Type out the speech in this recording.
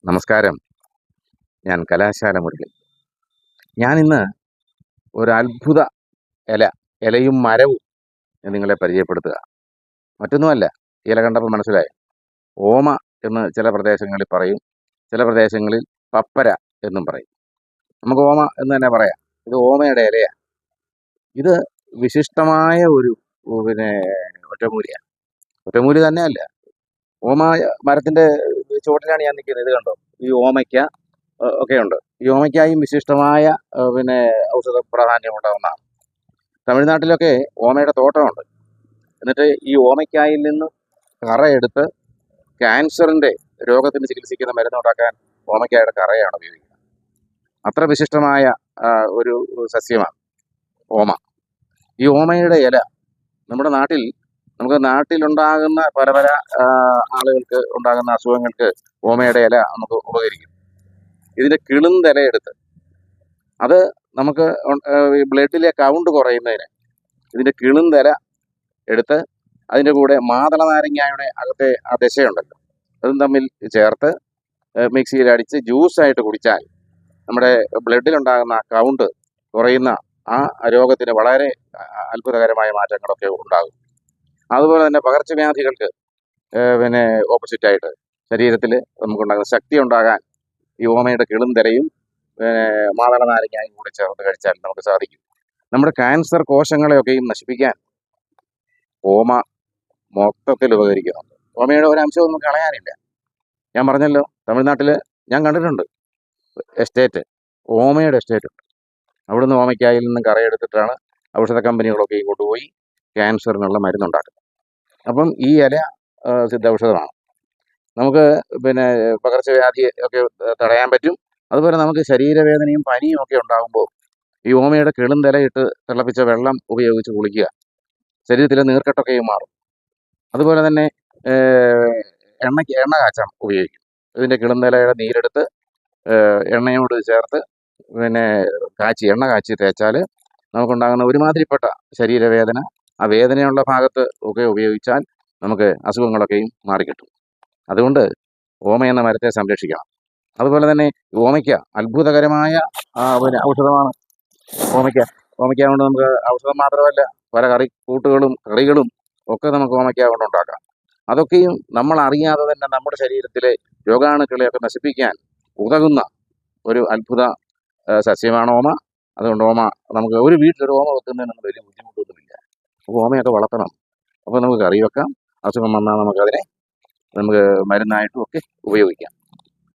നമസ്കാരം. ഞാൻ കലാശാല മുരളി. ഞാനിന്ന് ഒരു അത്ഭുത ഇല, ഇലയും മരവും നിങ്ങളെ പരിചയപ്പെടുത്തുക. മറ്റൊന്നുമല്ല, ഇല കണ്ടപ്പോൾ മനസ്സിലായി. ഓമ എന്ന് ചില പ്രദേശങ്ങളിൽ പറയും, ചില പ്രദേശങ്ങളിൽ പപ്പര എന്നും പറയും. നമുക്ക് ഓമ എന്ന് തന്നെ പറയാം. ഇത് ഓമയുടെ ഇലയാണ്. ഇത് വിശിഷ്ടമായ ഒരു പിന്നെ ഒറ്റമൂലിയാണ്. ഒറ്റമൂലി തന്നെയല്ല, ഓമ മരത്തിൻ്റെ ചുവട്ടിലാണ് ഞാൻ നിൽക്കുന്നത്. ഇത് കണ്ടോ, ഈ ഓമയ്ക്ക ഒക്കെ ഉണ്ട്. ഈ ഓമയ്ക്കായും വിശിഷ്ടമായ പിന്നെ ഔഷധ പ്രാധാന്യമുള്ള ഒന്നാണ്. തമിഴ്നാട്ടിലൊക്കെ ഓമയുടെ തോട്ടമുണ്ട്. എന്നിട്ട് ഈ ഓമയ്ക്കായിൽ നിന്ന് കറയെടുത്ത് ക്യാൻസറിൻ്റെ രോഗത്തിന് ചികിത്സിക്കുന്ന മരുന്നുണ്ടാക്കാൻ ഓമയ്ക്കായുടെ കറയാണ് ഉപയോഗിക്കുന്നത്. അത്ര വിശിഷ്ടമായ ഒരു സസ്യമാണ് ഓമ. ഈ ഓമയുടെ ഇല നമ്മുടെ നമുക്ക് നാട്ടിലുണ്ടാകുന്ന പല പല ആളുകൾക്ക് ഉണ്ടാകുന്ന അസുഖങ്ങൾക്ക് ഓമയുടെ ഇല നമുക്ക് ഉപകരിക്കും. ഇതിൻ്റെ കിളുന്തില എടുത്ത് അത് നമുക്ക് ബ്ലഡിലെ കൗണ്ട് കുറയുന്നതിന് ഇതിൻ്റെ കിളുന്തില എടുത്ത് അതിൻ്റെ കൂടെ മാതള നാരങ്ങയുടെ അകത്തെ ആ ദശയുണ്ടല്ലോ, അതും തമ്മിൽ ചേർത്ത് മിക്സിയിൽ അടിച്ച് ജ്യൂസായിട്ട് കുടിച്ചാൽ നമ്മുടെ ബ്ലഡിലുണ്ടാകുന്ന കൗണ്ട് കുറയുന്ന ആ രോഗത്തിന് വളരെ അത്ഭുതകരമായ മാറ്റങ്ങളൊക്കെ ഉണ്ടാകും. അതുപോലെ തന്നെ പകർച്ചവ്യാധികൾക്ക് പിന്നെ ഓപ്പോസിറ്റായിട്ട് ശരീരത്തിൽ നമുക്കുണ്ടാകുന്ന ശക്തി ഉണ്ടാകാൻ ഈ ഓമയുടെ കിളുന്തിരയും മാതള നാരങ്ങയും കൂടെ ചേർത്ത് കഴിച്ചാൽ നമുക്ക് സാധിക്കും. നമ്മുടെ ക്യാൻസർ കോശങ്ങളെയൊക്കെയും നശിപ്പിക്കാൻ ഓമ മൊത്തത്തിൽ ഉപകരിക്കുന്നുണ്ട്. ഓമയുടെ ഒരു അംശവും നമുക്ക് കളയാനില്ല. ഞാൻ പറഞ്ഞല്ലോ, തമിഴ്നാട്ടിൽ ഞാൻ കണ്ടിട്ടുണ്ട് എസ്റ്റേറ്റ്, ഓമയുടെ എസ്റ്റേറ്റ് ഉണ്ട്. അവിടുന്ന് ഓമയ്ക്കായിൽ നിന്നും കറയെടുത്തിട്ടാണ് ഔഷധ കമ്പനികളൊക്കെയും കൊണ്ടുപോയി ക്യാൻസറിനുള്ള മരുന്നുണ്ടാക്കുന്നത്. അപ്പം ഈ ഇല സിദ്ധൌഷധമാണ്. നമുക്ക് പിന്നെ പകർച്ചവ്യാധി ഒക്കെ തടയാൻ പറ്റും. അതുപോലെ നമുക്ക് ശരീരവേദനയും പനിയും ഒക്കെ ഉണ്ടാകുമ്പോൾ ഈ ഓമയുടെ കിളുന്തിലയിട്ട് തിളപ്പിച്ച വെള്ളം ഉപയോഗിച്ച് കുളിക്കുക. ശരീരത്തിലെ നീർക്കെട്ടൊക്കെയും മാറും. അതുപോലെ തന്നെ എണ്ണ കാച്ചാൻ ഉപയോഗിക്കും. ഇതിൻ്റെ കിളുന്തിലയുടെ നീരെടുത്ത് എണ്ണയോട് ചേർത്ത് പിന്നെ എണ്ണ കാച്ചി തേച്ചാൽ നമുക്കുണ്ടാകുന്ന ഒരുമാതിരിപ്പെട്ട ശരീരവേദന, ആ വേദനയുള്ള ഭാഗത്ത് ഒക്കെ ഉപയോഗിച്ചാൽ നമുക്ക് അസുഖങ്ങളൊക്കെയും മാറിക്കിട്ടും. അതുകൊണ്ട് ഓമ എന്ന മരത്തെ സംരക്ഷിക്കണം. അതുപോലെ തന്നെ ഓമയ്ക്ക അത്ഭുതകരമായ പിന്നെ ഔഷധമാണ്. ഓമയ്ക്ക കൊണ്ട് നമുക്ക് ഔഷധം മാത്രമല്ല, പല കറികളും ഒക്കെ നമുക്ക് ഓമയ്ക്ക കൊണ്ട് ഉണ്ടാക്കാം. അതൊക്കെയും നമ്മൾ അറിയാതെ തന്നെ നമ്മുടെ ശരീരത്തിലെ രോഗാണുക്കളെയൊക്കെ നശിപ്പിക്കാൻ ഉതകുന്ന ഒരു അത്ഭുത സസ്യമാണ് ഓമ. അതുകൊണ്ട് ഓമ നമുക്ക് ഒരു വീട്ടിലൊരു ഓമ വെക്കുന്നതിനൊന്നും വലിയ ബുദ്ധിമുട്ടൊന്നുമില്ല. അപ്പോൾ ഓമയൊക്കെ വളർത്തണം. അപ്പോൾ നമുക്ക് കറി വെക്കാം. അസുഖം വന്നാൽ നമുക്ക് മരുന്നായിട്ടും ഒക്കെ ഉപയോഗിക്കാം.